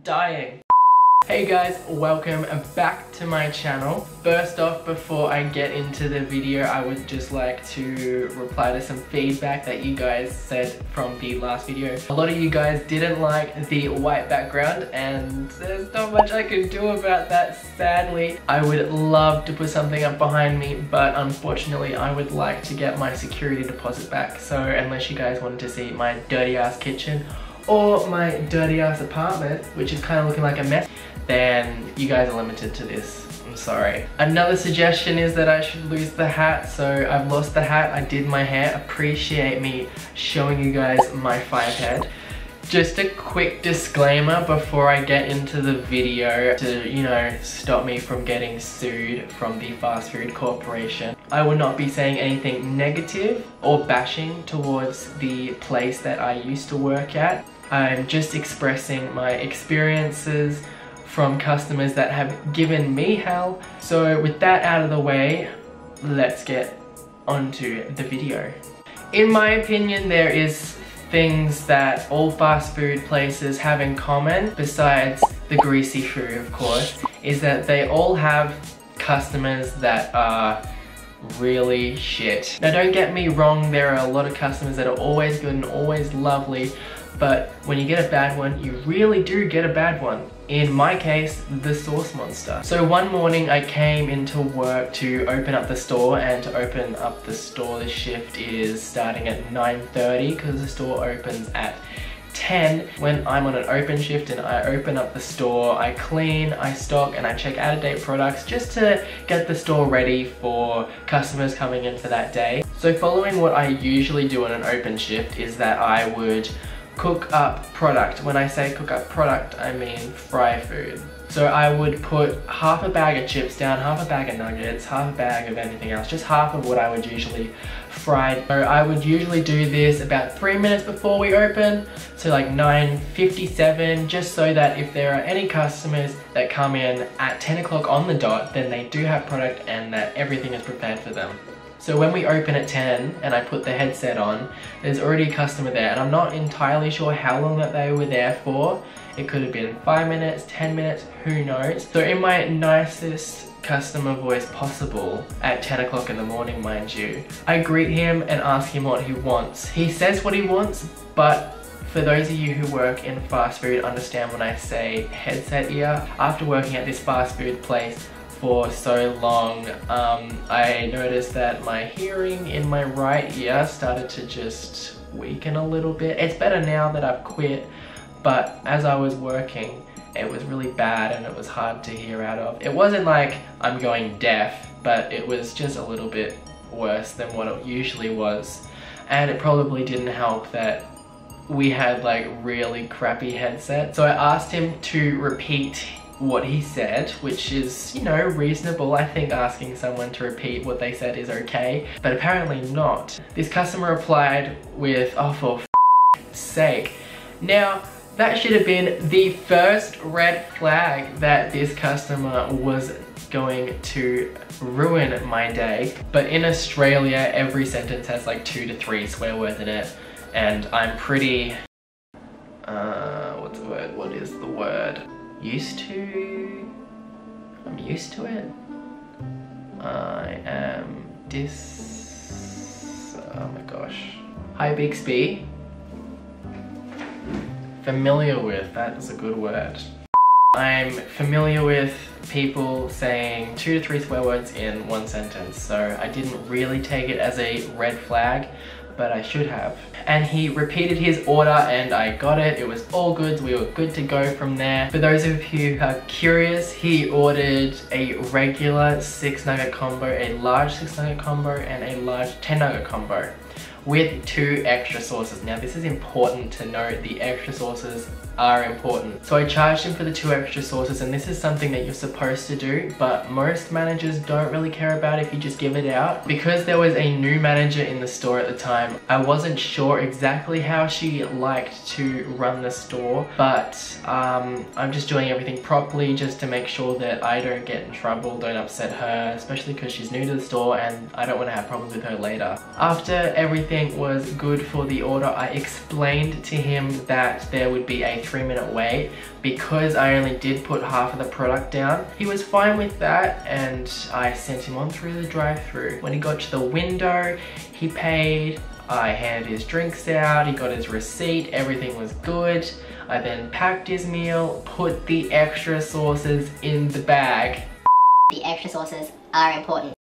Dying. Hey guys, welcome back to my channel. First off, before I get into the video, I would just like to reply to some feedback that you guys said from the last video. A lot of you guys didn't like the white background and there's not much I can do about that, sadly. I would love to put something up behind me, but unfortunately I would like to get my security deposit back. So unless you guys wanted to see my dirty ass kitchen or my dirty ass apartment, which is kind of looking like a mess, then you guys are limited to this. I'm sorry. Another suggestion is that I should lose the hat. So I've lost the hat, I did my hair. Appreciate me showing you guys my 5-head. Just a quick disclaimer before I get into the video to, you know, stop me from getting sued from the fast food corporation. I will not be saying anything negative or bashing towards the place that I used to work at. I'm just expressing my experiences from customers that have given me hell. So with that out of the way, let's get onto the video. In my opinion, there is things that all fast food places have in common, besides the greasy food of course, is that they all have customers that are really shit. Now don't get me wrong, there are a lot of customers that are always good and always lovely, but when you get a bad one, you really do get a bad one. In my case, the sauce monster. So one morning I came into work to open up the store, and to open up the store, the shift is starting at 9:30 because the store opens at 10. When I'm on an open shift and I open up the store, I clean, I stock, and I check out-of-date products just to get the store ready for customers coming in for that day. So following what I usually do on an open shift is that I would cook up product. When I say cook up product, I mean fry food. So I would put half a bag of chips down, half a bag of nuggets, half a bag of anything else, just half of what I would usually fry. So I would usually do this about 3 minutes before we open, so like 9:57, just so that if there are any customers that come in at 10 o'clock on the dot, then they do have product and that everything is prepared for them. So when we open at 10 and I put the headset on, there's already a customer there, and I'm not entirely sure how long that they were there for. It could have been 5 minutes, 10 minutes, who knows. So in my nicest customer voice possible, at 10 o'clock in the morning mind you, I greet him and ask him what he wants. He says what he wants, but for those of you who work in fast food, understand when I say headset ear. After working at this fast food place for so long, I noticed that my hearing in my right ear started to just weaken a little bit. It's better now that I've quit, but as I was working, it was really bad and it was hard to hear out of. It wasn't like I'm going deaf, but it was just a little bit worse than what it usually was. And it probably didn't help that we had like really crappy headsets. So I asked him to repeat what he said, which is, you know, reasonable. I think asking someone to repeat what they said is okay, but apparently not. This customer replied with, "Oh, for f***'s sake." Now, that should have been the first red flag that this customer was going to ruin my day. But in Australia, every sentence has like 2 to 3 swear words in it, and I'm pretty, what's the word? What is the word? Used to? I'm used to it. I am oh my gosh. Hi Bixby. Familiar with, that is a good word. I'm familiar with people saying 2 to 3 swear words in one sentence, so I didn't really take it as a red flag, but I should have. And he repeated his order and I got it. It was all good. We were good to go from there. For those of you who are curious, he ordered a regular 6-nugget combo, a large 6-nugget combo, and a large 10-nugget combo with 2 extra sauces. Now this is important to note, the extra sauces are important. So I charged him for the 2 extra sauces, and this is something that you're supposed to do, but most managers don't really care about if you just give it out. Because there was a new manager in the store at the time, I wasn't sure exactly how she liked to run the store, but I'm just doing everything properly just to make sure that I don't get in trouble, don't upset her, especially because she's new to the store and I don't want to have problems with her later. After everything everything was good for the order. I explained to him that there would be a 3-minute wait because I only did put half of the product down. He was fine with that, and I sent him on through the drive-thru. When he got to the window, he paid. I handed his drinks out, he got his receipt, everything was good. I then packed his meal, put the extra sauces in the bag. The extra sauces are important.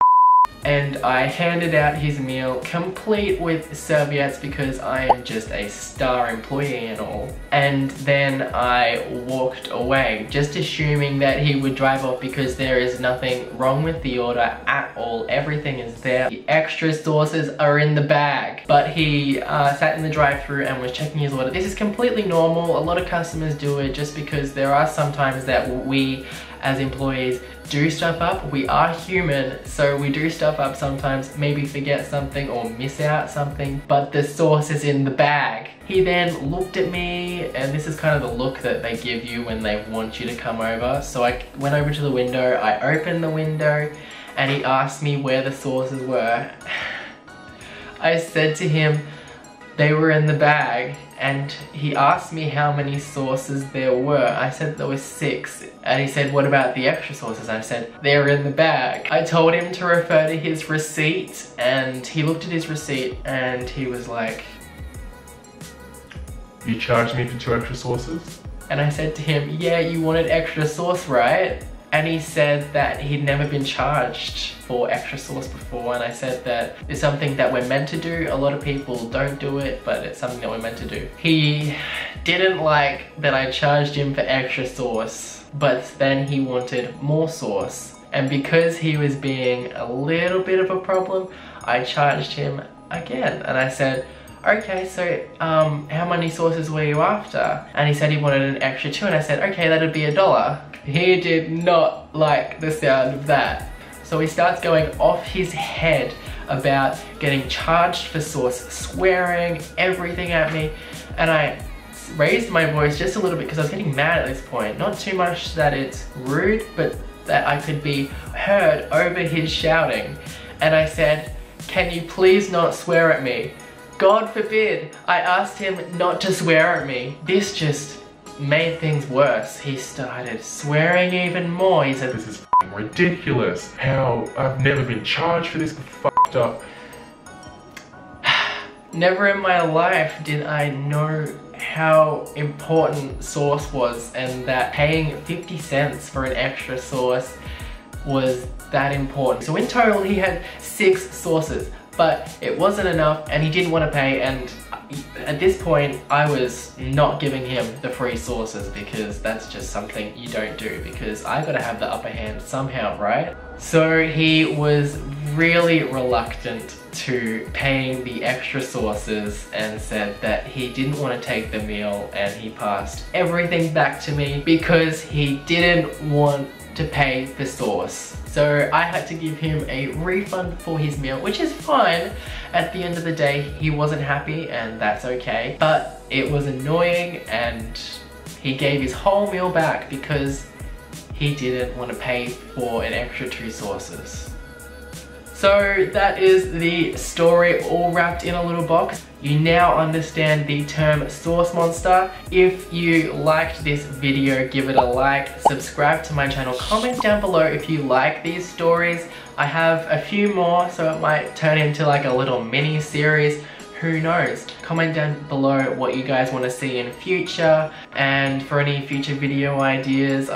And I handed out his meal complete with serviettes because I am just a star employee and all. And then I walked away, just assuming that he would drive off because there is nothing wrong with the order at all. Everything is there. The extra sauces are in the bag. But he sat in the drive-thru and was checking his order. This is completely normal. A lot of customers do it just because there are some times that we as employees do stuff up. We are human, so we do stuff up sometimes, maybe forget something or miss out something, but the sauce is in the bag. He then looked at me, and this is kind of the look that they give you when they want you to come over. So I went over to the window, I opened the window, and he asked me where the sauces were. I said to him, they were in the bag, and he asked me how many sauces there were. I said there were 6, and he said, what about the extra sauces? I said, they're in the bag. I told him to refer to his receipt, and he looked at his receipt, and he was like, you charged me for 2 extra sauces? And I said to him, yeah, you wanted extra sauce, right? And he said that he'd never been charged for extra sauce before, and I said that it's something that we're meant to do. A lot of people don't do it, but it's something that we're meant to do. He didn't like that I charged him for extra sauce, but then he wanted more sauce. And because he was being a little bit of a problem, I charged him again. And I said, okay, so how many sauces were you after? And he said he wanted an extra 2, and I said, okay, that'd be $1. He did not like the sound of that. So he starts going off his head about getting charged for sauce, swearing everything at me, and I raised my voice just a little bit because I was getting mad at this point. Not too much that it's rude, but that I could be heard over his shouting. And I said, can you please not swear at me? God forbid, I asked him not to swear at me. This just made things worse. He started swearing even more. He said, this is f***ing ridiculous. How I've never been charged for this, f***ed up. Never in my life did I know how important sauce was, and that paying 50 cents for an extra sauce was that important. So in total he had 6 sauces, but it wasn't enough and he didn't want to pay, and at this point I was not giving him the free sauces because that's just something you don't do, because I gotta have the upper hand somehow, right? So he was really reluctant to paying the extra sauces and said that he didn't want to take the meal, and he passed everything back to me because he didn't want to pay the sauce. So I had to give him a refund for his meal, which is fine. At the end of the day, he wasn't happy, and that's okay. But it was annoying, and he gave his whole meal back because he didn't want to pay for an extra 2 sauces. So that is the story all wrapped in a little box. You now understand the term sauce monster. If you liked this video, give it a like, subscribe to my channel, comment down below if you like these stories. I have a few more, so it might turn into like a little mini series. Who knows? Comment down below what you guys want to see in future, and for any future video ideas,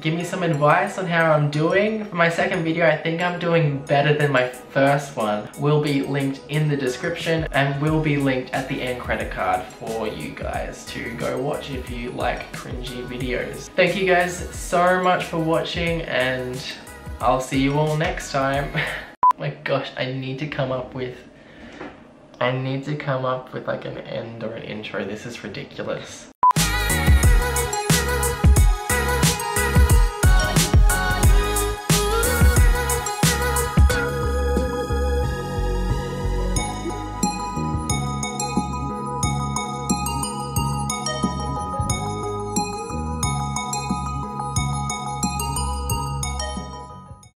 give me some advice on how I'm doing. For my second video, I think I'm doing better than my first one. Will be linked in the description and will be linked at the end credit card for you guys to go watch if you like cringy videos. Thank you guys so much for watching, and I'll see you all next time. Oh my gosh, I need to come up with like an end or an intro. This is ridiculous.